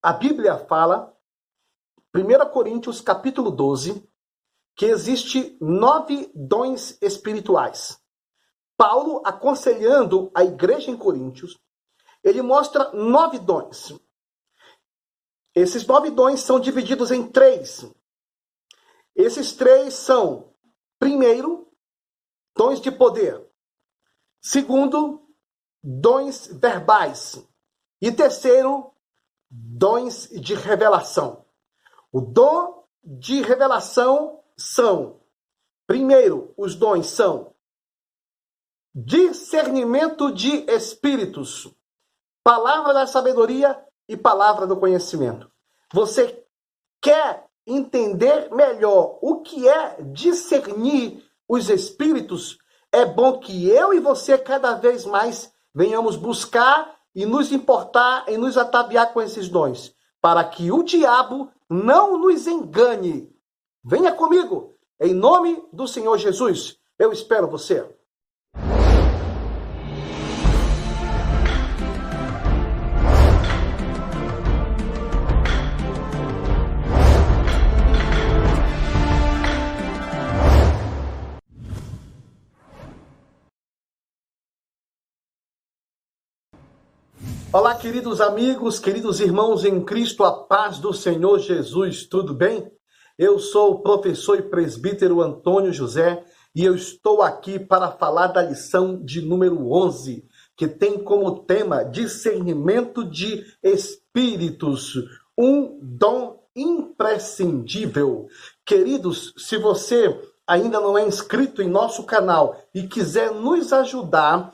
A Bíblia fala, 1 Coríntios capítulo 12, que existe 9 dons espirituais. Paulo, aconselhando a igreja em Coríntios, ele mostra 9 dons. Esses 9 dons são divididos em 3. Esses 3 são, primeiro, dons de poder. Segundo, dons verbais. E terceiro, dons de revelação. O dom de revelação são, primeiro, os dons são discernimento de espíritos, palavra da sabedoria e palavra do conhecimento. Você quer entender melhor o que é discernir os espíritos? É bom que eu e você cada vez mais venhamos buscar e nos importar e nos ataviar com esses dons, para que o diabo não nos engane. Venha comigo, em nome do Senhor Jesus. Eu espero você. Olá, queridos amigos, queridos irmãos em Cristo, a paz do Senhor Jesus, tudo bem? Eu sou o professor e presbítero Antônio José e eu estou aqui para falar da lição de número 11, que tem como tema discernimento de espíritos, um dom imprescindível. Queridos, se você ainda não é inscrito em nosso canal e quiser nos ajudar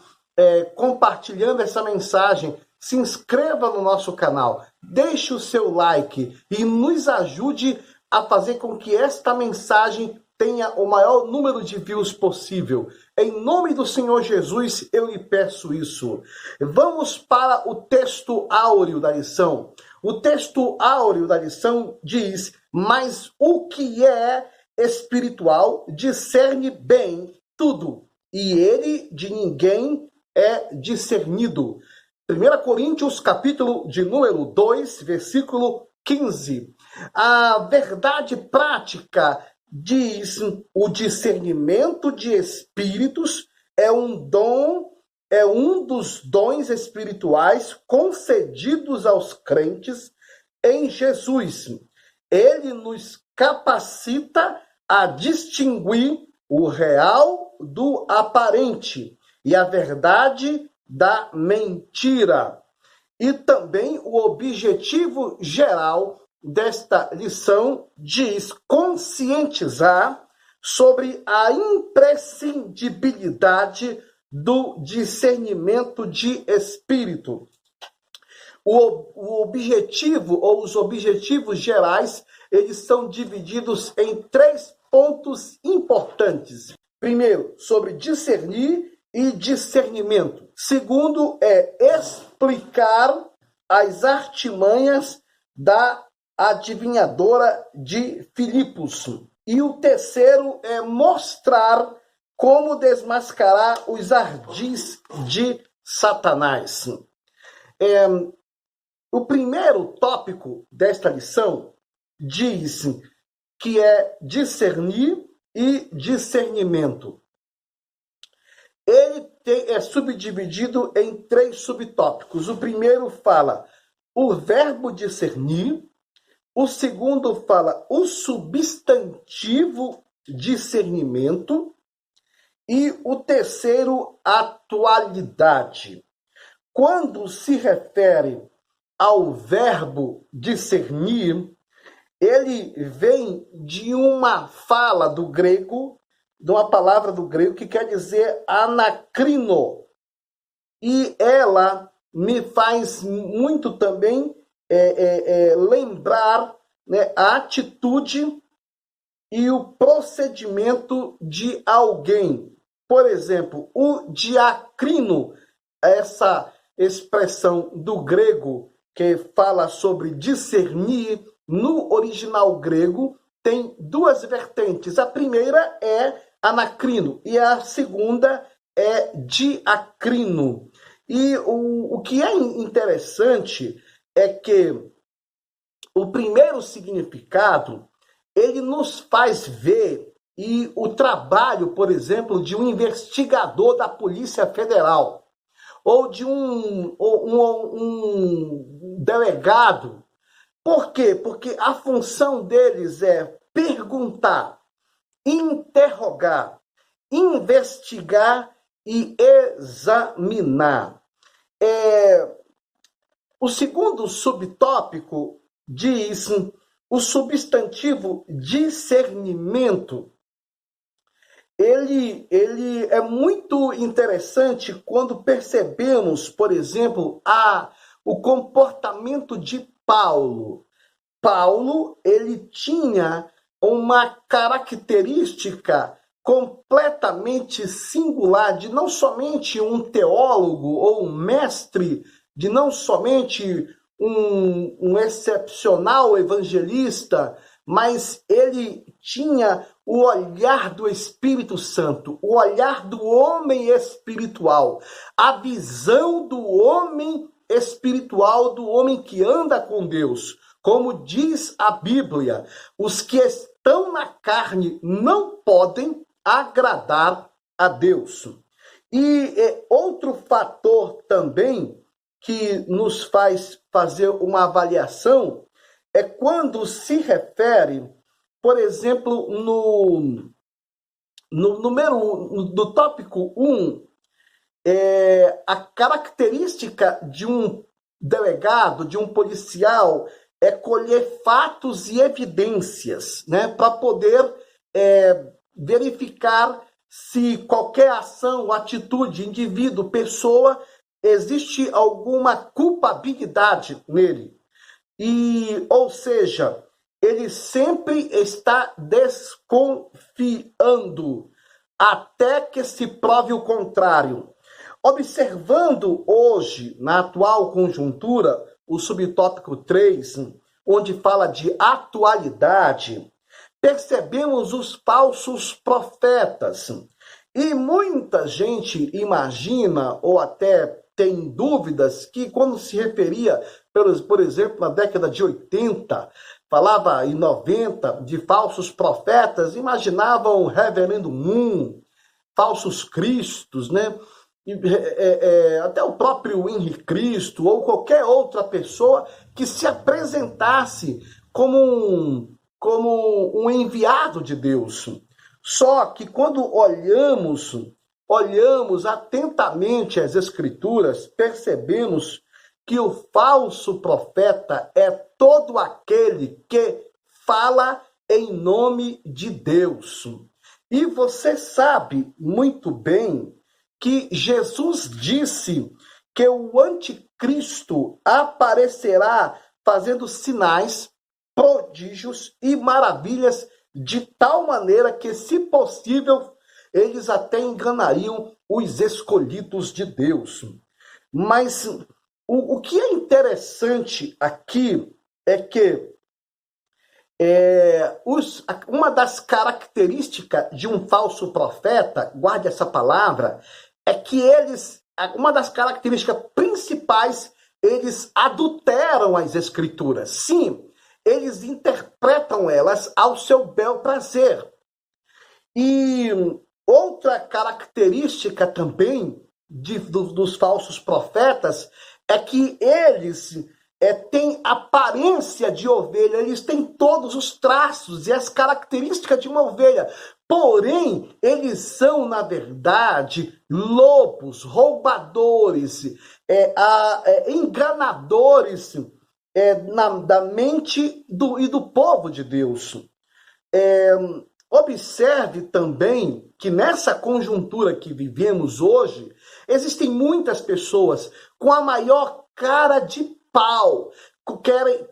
compartilhando essa mensagem, se inscreva no nosso canal, deixe o seu like e nos ajude a fazer com que esta mensagem tenha o maior número de views possível. Em nome do Senhor Jesus, eu lhe peço isso. Vamos para o texto áureo da lição. O texto áureo da lição diz: mas o que é espiritual discerne bem tudo, e ele de ninguém é discernido. 1 Coríntios, capítulo de número 2, versículo 15. A verdade prática diz: o discernimento de espíritos é um dom, é um dos dons espirituais concedidos aos crentes em Jesus. Ele nos capacita a distinguir o real do aparente e a verdade da mentira. E também o objetivo geral desta lição diz conscientizar sobre a imprescindibilidade do discernimento de espírito. O objetivo ou os objetivos gerais, eles são divididos em 3 pontos importantes. Primeiro, sobre discernir e discernimento. Segundo, explicar as artimanhas da adivinhadora de Filipos. E o terceiro é mostrar como desmascarar os ardis de Satanás. O primeiro tópico desta lição diz que é discernir e discernimento. Ele é subdividido em 3 subtópicos. O primeiro fala o verbo discernir, o segundo fala o substantivo discernimento e o terceiro, atualidade. Quando se refere ao verbo discernir, ele vem de uma fala do grego, de uma palavra do grego que quer dizer anacrino. E ela me faz muito também lembrar, né, a atitude e o procedimento de alguém. Por exemplo, o diacrino, essa expressão do grego que fala sobre discernir, no original grego tem 2 vertentes. A primeira é anacrino e a segunda é diacrino. E o que é interessante é que o primeiro significado, ele nos faz ver e o trabalho, por exemplo, de um investigador da Polícia Federal ou de um delegado. Por quê? Porque a função deles é perguntar, interrogar, investigar e examinar. O segundo subtópico diz o substantivo discernimento. Ele é muito interessante quando percebemos, por exemplo, o comportamento de Paulo. Paulo, ele tinha uma característica completamente singular de não somente um teólogo ou um mestre, de não somente um excepcional evangelista, mas ele tinha o olhar do Espírito Santo, o olhar do homem espiritual, a visão do homem espiritual, do homem que anda com Deus. Como diz a Bíblia, os que estão na carne não podem agradar a Deus. E outro fator também que nos faz fazer uma avaliação é quando se refere, por exemplo, no tópico 1, a característica de um delegado, de um policial, é colher fatos e evidências, né, para poder verificar se qualquer ação, atitude, indivíduo, pessoa, existe alguma culpabilidade nele. Ou seja, ele sempre está desconfiando até que se prove o contrário. Observando hoje, na atual conjuntura, o subtópico 3, onde fala de atualidade, percebemos os falsos profetas. E muita gente imagina, ou até tem dúvidas, que quando se referia, por exemplo, na década de 80, falava em 90 de falsos profetas, imaginavam o Reverendo Moon, falsos cristos, né? Até o próprio Henrique Cristo ou qualquer outra pessoa que se apresentasse como um enviado de Deus. Só que quando olhamos atentamente as Escrituras, percebemos que o falso profeta é todo aquele que fala em nome de Deus. E você sabe muito bem que Jesus disse que o anticristo aparecerá fazendo sinais, prodígios e maravilhas de tal maneira que, se possível, eles até enganariam os escolhidos de Deus. Mas o que é interessante aqui é que uma das características de um falso profeta, guarde essa palavra, é que uma das características principais, eles adulteram as Escrituras. Sim, eles interpretam elas ao seu bel prazer. E outra característica também dos falsos profetas é que eles têm aparência de ovelha, eles têm todos os traços e as características de uma ovelha. Porém, eles são, na verdade, lobos, roubadores, enganadores da mente e do povo de Deus. Observe também que nessa conjuntura que vivemos hoje, existem muitas pessoas com a maior cara de pau,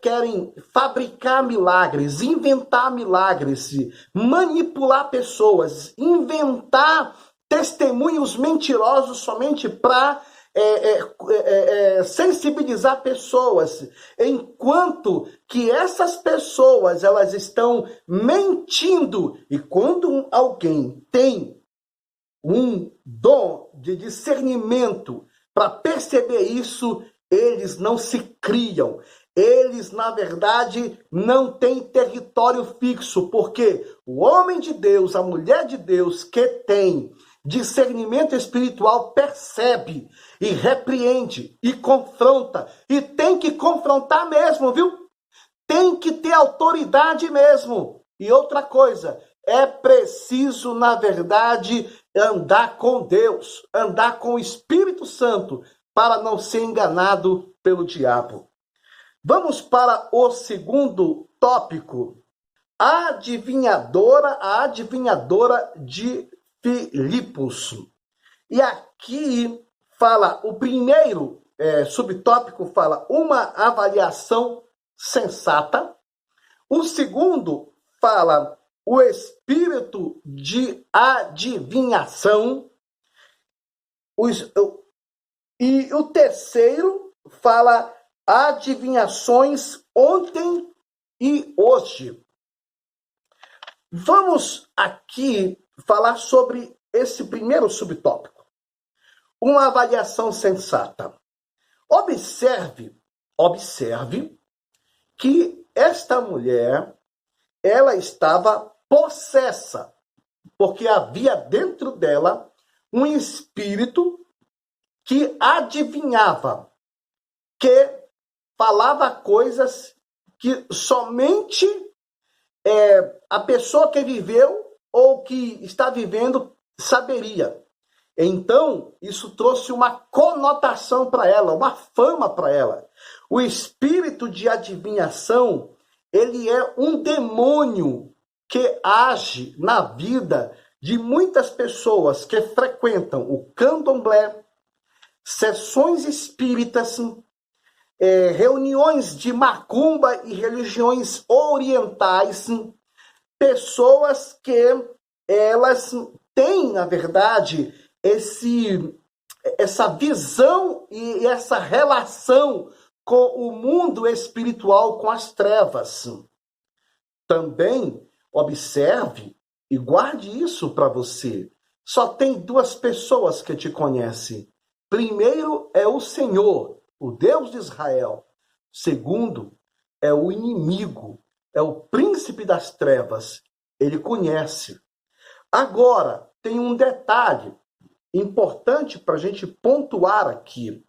querem fabricar milagres, inventar milagres, manipular pessoas, inventar testemunhos mentirosos somente para sensibilizar pessoas, enquanto que essas pessoas elas estão mentindo. E quando alguém tem um dom de discernimento para perceber isso, eles não se criam, eles, na verdade, não têm território fixo, porque o homem de Deus, a mulher de Deus que tem discernimento espiritual percebe e repreende e confronta, e tem que confrontar mesmo, viu? Tem que ter autoridade mesmo. E outra coisa, é preciso, na verdade, andar com Deus, andar com o Espírito Santo, para não ser enganado pelo diabo. Vamos para o segundo tópico. A adivinhadora de Filipos. E aqui fala, o primeiro subtópico fala uma avaliação sensata. O segundo fala o espírito de adivinhação. E o terceiro fala adivinhações ontem e hoje. Vamos aqui falar sobre esse primeiro subtópico. Uma avaliação sensata. Observe que esta mulher, ela estava possessa, porque havia dentro dela um espírito que adivinhava, que falava coisas que somente a pessoa que viveu ou que está vivendo saberia. Então, isso trouxe uma conotação para ela, uma fama para ela. O espírito de adivinhação, ele é um demônio que age na vida de muitas pessoas que frequentam o candomblé, sessões espíritas, reuniões de macumba e religiões orientais, pessoas que elas têm, na verdade, essa visão e essa relação com o mundo espiritual, com as trevas. Também observe e guarde isso para você. Só tem duas pessoas que te conhecem. Primeiro é o Senhor, o Deus de Israel. Segundo é o inimigo, é o príncipe das trevas. Ele conhece. Agora, tem um detalhe importante para a gente pontuar aqui.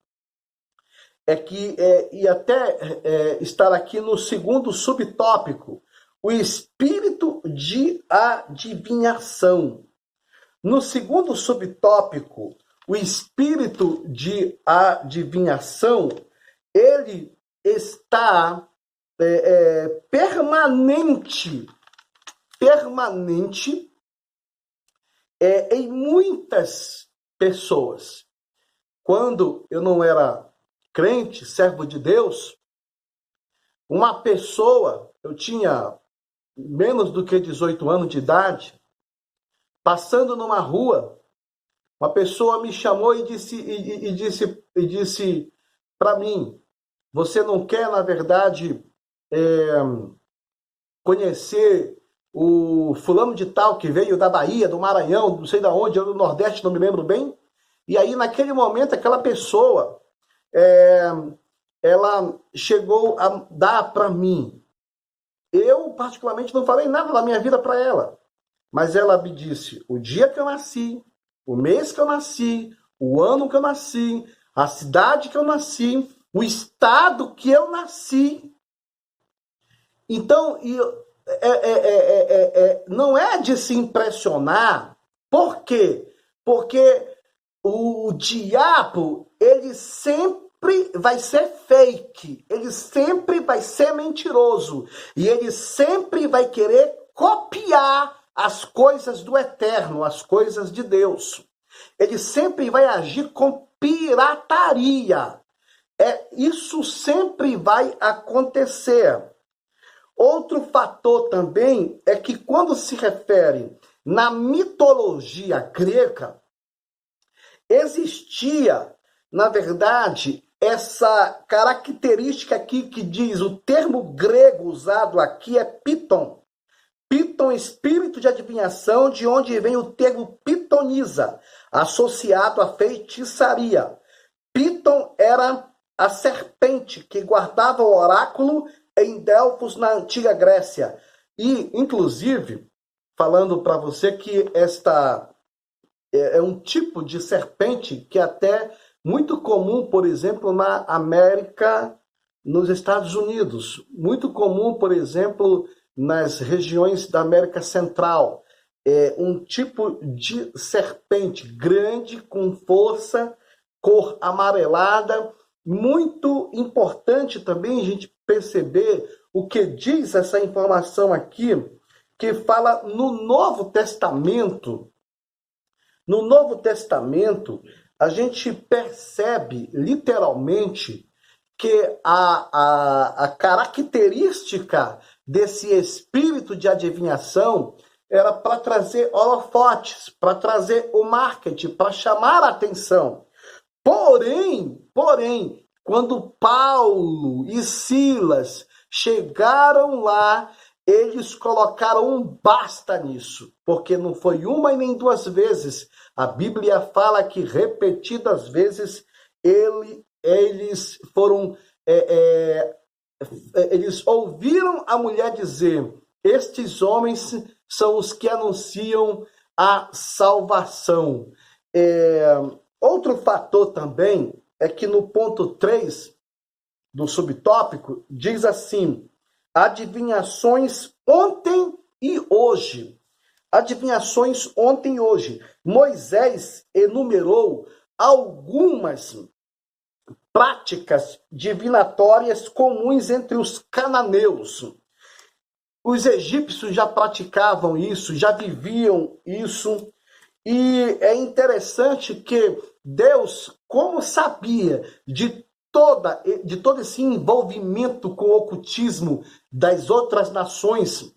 E até estar aqui no segundo subtópico, o espírito de adivinhação. No segundo subtópico, o espírito de adivinhação, ele está permanente em muitas pessoas. Quando eu não era crente, servo de Deus, uma pessoa, eu tinha menos do que 18 anos de idade, passando numa rua, uma pessoa me chamou e disse para mim: você não quer, na verdade, conhecer o fulano de tal que veio da Bahia, do Maranhão, não sei de onde, do Nordeste, não me lembro bem. E aí, naquele momento, aquela pessoa, ela chegou a dar para mim. Eu, particularmente, não falei nada da minha vida para ela. Mas ela me disse o dia que eu nasci, o mês que eu nasci, o ano que eu nasci, a cidade que eu nasci, o estado que eu nasci. Então, não é de se impressionar. Por quê? Porque o diabo, ele sempre vai ser fake, ele sempre vai ser mentiroso, e ele sempre vai querer copiar as coisas do eterno, as coisas de Deus. Ele sempre vai agir com pirataria. Isso sempre vai acontecer. Outro fator também é que quando se refere na mitologia grega, existia, na verdade, essa característica aqui que diz, o termo grego usado aqui é piton. Piton, espírito de adivinhação, de onde vem o termo pitonisa, associado à feitiçaria. Piton era a serpente que guardava o oráculo em Delfos, na antiga Grécia. E, inclusive, falando para você que esta é um tipo de serpente que é até muito comum, por exemplo, na América, nos Estados Unidos. Muito comum, por exemplo, nas regiões da América Central. É um tipo de serpente grande, com força, cor amarelada. Muito importante também a gente perceber o que diz essa informação aqui, que fala no Novo Testamento. No Novo Testamento, a gente percebe literalmente que a característica desse espírito de adivinhação era para trazer holofotes, para trazer o marketing, para chamar a atenção. Porém, quando Paulo e Silas chegaram lá, eles colocaram um basta nisso, porque não foi uma e nem duas vezes. A Bíblia fala que repetidas vezes eles foram, eles ouviram a mulher dizer: estes homens são os que anunciam a salvação. Outro fator também é que no ponto 3 do subtópico diz assim: adivinhações ontem e hoje. Adivinhações ontem e hoje. Moisés enumerou algumas práticas divinatórias comuns entre os cananeus. Os egípcios já praticavam isso, já viviam isso. E é interessante que Deus, como sabia de todo esse envolvimento com o ocultismo das outras nações,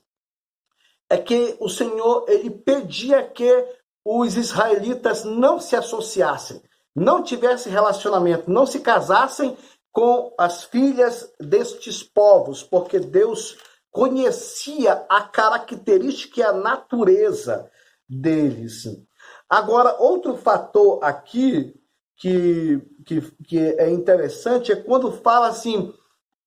é que o Senhor ele pedia que os israelitas não se associassem, não tivessem relacionamento, não se casassem com as filhas destes povos, porque Deus conhecia a característica e a natureza deles. Agora, outro fator aqui que é interessante é quando fala assim,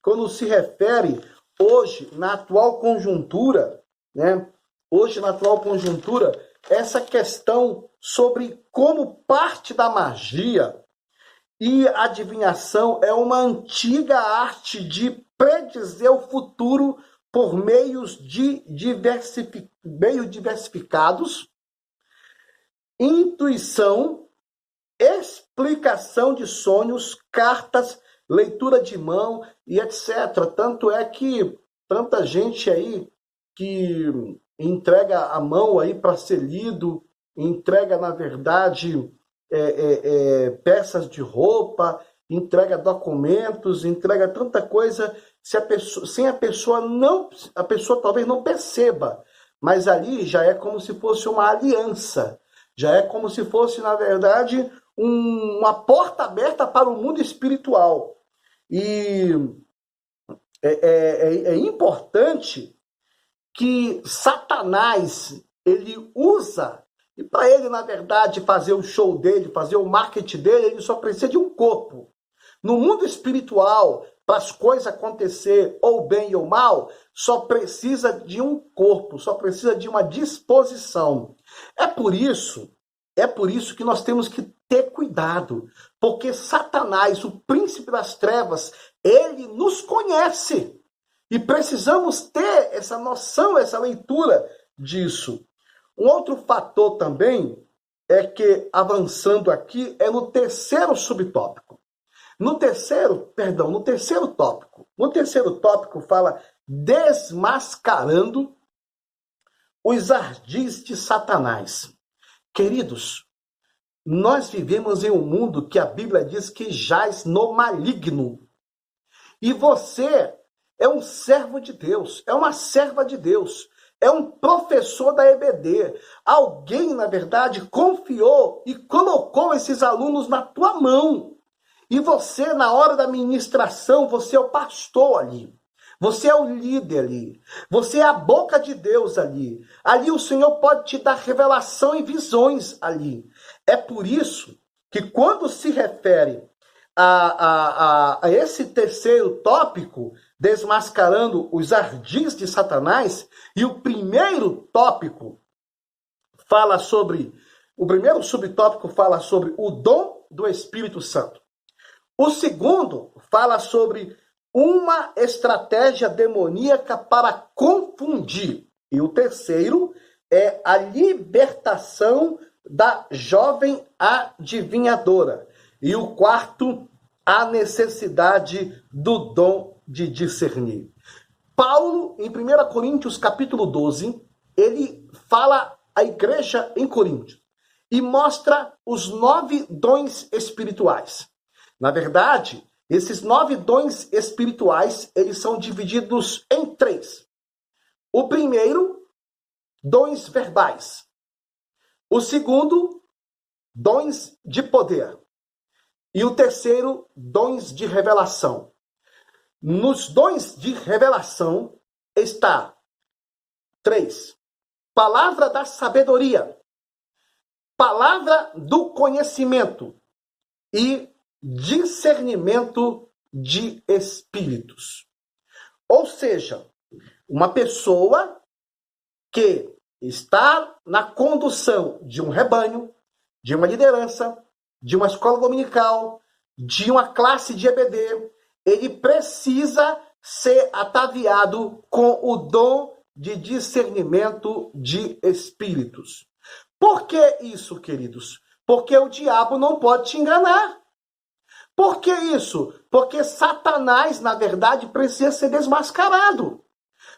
quando se refere hoje, na atual conjuntura, né? Hoje, na atual conjuntura, essa questão sobre como parte da magia e adivinhação é uma antiga arte de predizer o futuro por meios diversificados, intuição, explicação de sonhos, cartas, leitura de mão e etc. Tanto é que tanta gente aí que entrega a mão aí para ser lido, entrega, na verdade, peças de roupa, entrega documentos, entrega tanta coisa, sem a pessoa talvez não perceba, mas ali já é como se fosse uma aliança, já é como se fosse, na verdade, uma porta aberta para o mundo espiritual. E é importante que Satanás, ele usa, e para ele, na verdade, fazer o show dele, fazer o marketing dele, ele só precisa de um corpo. No mundo espiritual, para as coisas acontecer ou bem ou mal, só precisa de um corpo, só precisa de uma disposição. É por isso que nós temos que ter cuidado, porque Satanás, o príncipe das trevas, ele nos conhece. E precisamos ter essa noção, essa leitura disso. Um outro fator também é que, avançando aqui, é no terceiro subtópico. No terceiro tópico. No terceiro tópico fala desmascarando os ardis de Satanás. Queridos, nós vivemos em um mundo que a Bíblia diz que jaz no maligno. E você é um servo de Deus, é uma serva de Deus, é um professor da EBD. Alguém, na verdade, confiou e colocou esses alunos na tua mão. E você, na hora da ministração, você é o pastor ali. Você é o líder ali. Você é a boca de Deus ali. Ali o Senhor pode te dar revelação e visões ali. É por isso que quando se refere a esse terceiro tópico, desmascarando os ardis de Satanás, e o primeiro tópico fala sobre, o primeiro subtópico fala sobre o dom do Espírito Santo. O segundo fala sobre uma estratégia demoníaca para confundir. E o terceiro é a libertação da jovem adivinhadora. E o quarto, a necessidade do dom de discernir. Paulo, em 1 Coríntios capítulo 12, ele fala à igreja em Corinto e mostra os 9 dons espirituais. Na verdade, esses 9 dons espirituais, eles são divididos em 3. O primeiro, dons verbais. O segundo, dons de poder. E o terceiro, dons de revelação. Nos dons de revelação está 3. Palavra da sabedoria, palavra do conhecimento e discernimento de espíritos. Ou seja, uma pessoa que está na condução de um rebanho, de uma liderança, de uma escola dominical, de uma classe de EBD, ele precisa ser ataviado com o dom de discernimento de espíritos. Por que isso, queridos? Porque o diabo não pode te enganar. Por que isso? Porque Satanás, na verdade, precisa ser desmascarado.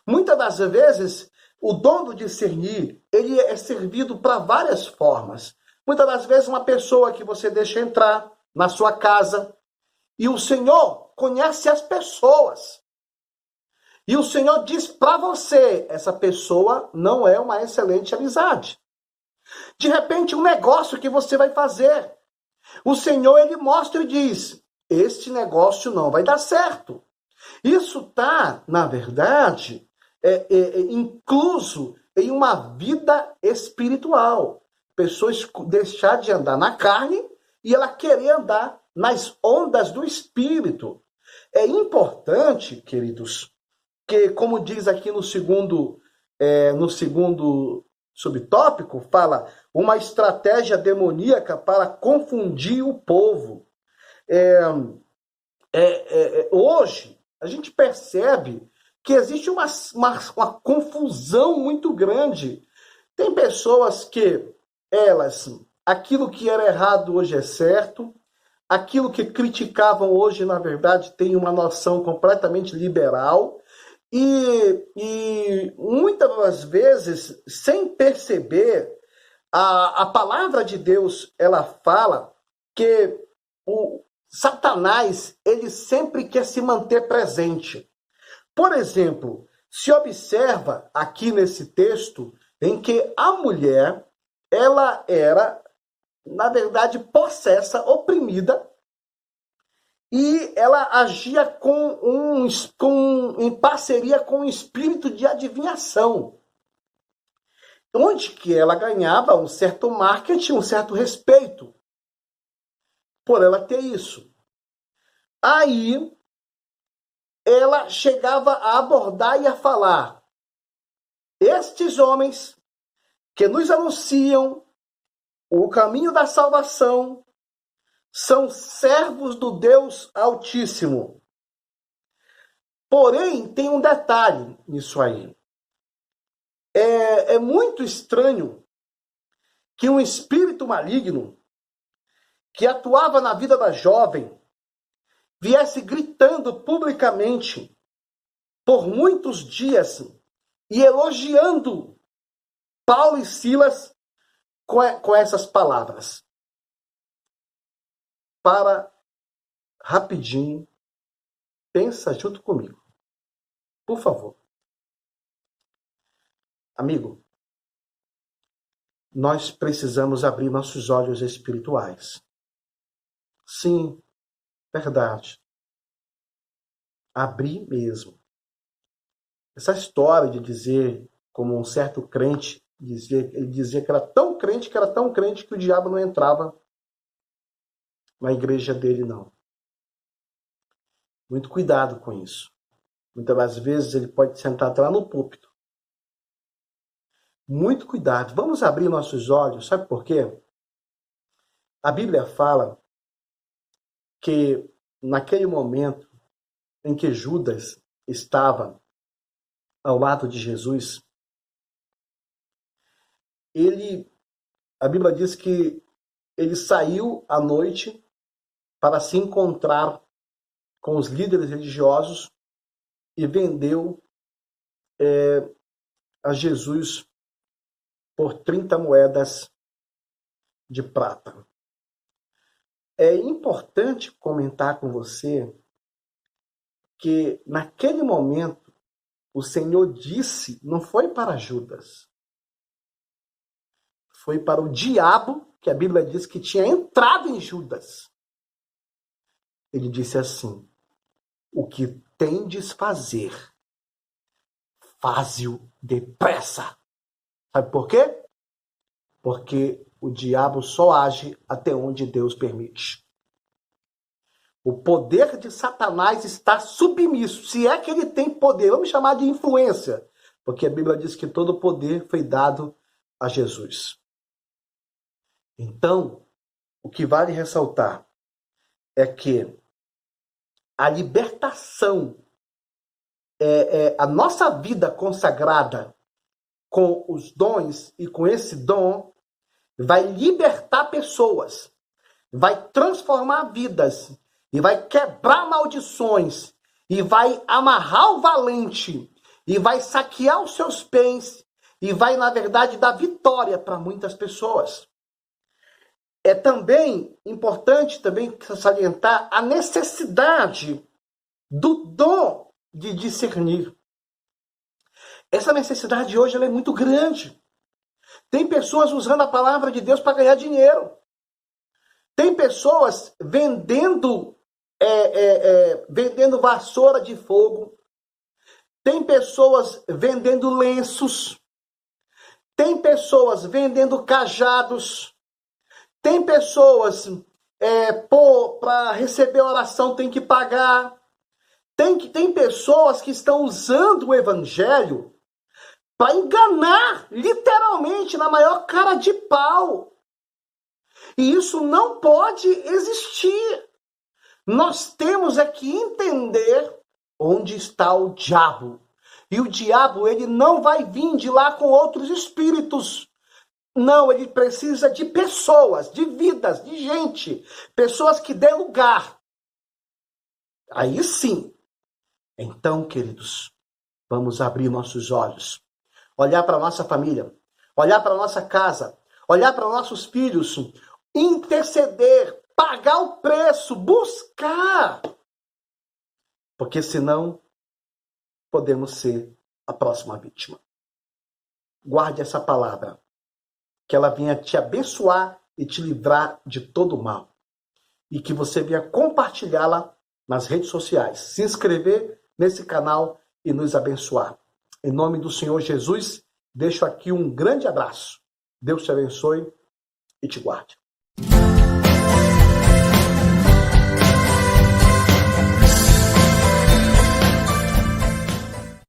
Muitas das vezes, o dom do discernir, ele é servido para várias formas. Muitas das vezes, uma pessoa que você deixa entrar na sua casa, e o Senhor conhece as pessoas. E o Senhor diz para você, essa pessoa não é uma excelente amizade. De repente, um negócio que você vai fazer, o Senhor, ele mostra e diz, este negócio não vai dar certo. Isso está, na verdade, incluso em uma vida espiritual. Pessoas deixar de andar na carne e ela querer andar nas ondas do Espírito. É importante, queridos, que, como diz aqui no segundo subtópico, fala uma estratégia demoníaca para confundir o povo. Hoje, a gente percebe que existe uma confusão muito grande. Tem pessoas que aquilo que era errado hoje é certo, aquilo que criticavam hoje, na verdade, tem uma noção completamente liberal, e muitas das vezes, sem perceber, a palavra de Deus, ela fala que o Satanás, ele sempre quer se manter presente. Por exemplo, se observa aqui nesse texto em que a mulher, ela era, na verdade, possessa, oprimida, e ela agia em parceria com um espírito de adivinhação, onde que ela ganhava um certo marketing, um certo respeito, por ela ter isso. Aí, ela chegava a abordar e a falar, estes homens que nos anunciam o caminho da salvação são servos do Deus Altíssimo. Porém, tem um detalhe nisso aí. É muito estranho que um espírito maligno que atuava na vida da jovem viesse gritando publicamente por muitos dias e elogiando Paulo e Silas com essas palavras. Para rapidinho, pensa junto comigo. Por favor. Amigo, nós precisamos abrir nossos olhos espirituais. Sim, verdade. Abrir mesmo. Essa história de dizer, como um certo crente, ele dizia que era tão crente que o diabo não entrava na igreja dele, não. Muito cuidado com isso. Muitas das vezes ele pode sentar até lá no púlpito. Muito cuidado. Vamos abrir nossos olhos. Sabe por quê? A Bíblia fala que naquele momento em que Judas estava ao lado de Jesus, a Bíblia diz que ele saiu à noite para se encontrar com os líderes religiosos e vendeu a Jesus por 30 moedas de prata. É importante comentar com você que naquele momento o Senhor disse, não foi para Judas, foi para o diabo, que a Bíblia diz que tinha entrado em Judas. Ele disse assim: o que tendes fazer, faze-o depressa. Sabe por quê? Porque o diabo só age até onde Deus permite. O poder de Satanás está submisso. Se é que ele tem poder, vamos chamar de influência, porque a Bíblia diz que todo o poder foi dado a Jesus. Então, o que vale ressaltar é que a libertação, a nossa vida consagrada com os dons e com esse dom, vai libertar pessoas, vai transformar vidas, e vai quebrar maldições, e vai amarrar o valente, e vai saquear os seus bens, e vai, na verdade, dar vitória para muitas pessoas. É também importante salientar a necessidade do dom de discernir. Essa necessidade hoje ela é muito grande. Tem pessoas usando a palavra de Deus para ganhar dinheiro. Tem pessoas vendendo vassoura de fogo. Tem pessoas vendendo lenços. Tem pessoas vendendo cajados. Tem pessoas para receber oração tem que pagar. Tem pessoas que estão usando o evangelho para enganar, literalmente, na maior cara de pau. E isso não pode existir. Nós temos que entender onde está o diabo. E o diabo, ele não vai vir de lá com outros espíritos. Não, ele precisa de pessoas, de vidas, de gente. Pessoas que dê lugar. Aí sim. Então, queridos, vamos abrir nossos olhos. Olhar para a nossa família. Olhar para a nossa casa. Olhar para nossos filhos. Interceder. Pagar o preço. Buscar. Porque senão, podemos ser a próxima vítima. Guarde essa palavra. Que ela venha te abençoar e te livrar de todo o mal. E que você venha compartilhá-la nas redes sociais. Se inscrever nesse canal e nos abençoar. Em nome do Senhor Jesus, deixo aqui um grande abraço. Deus te abençoe e te guarde.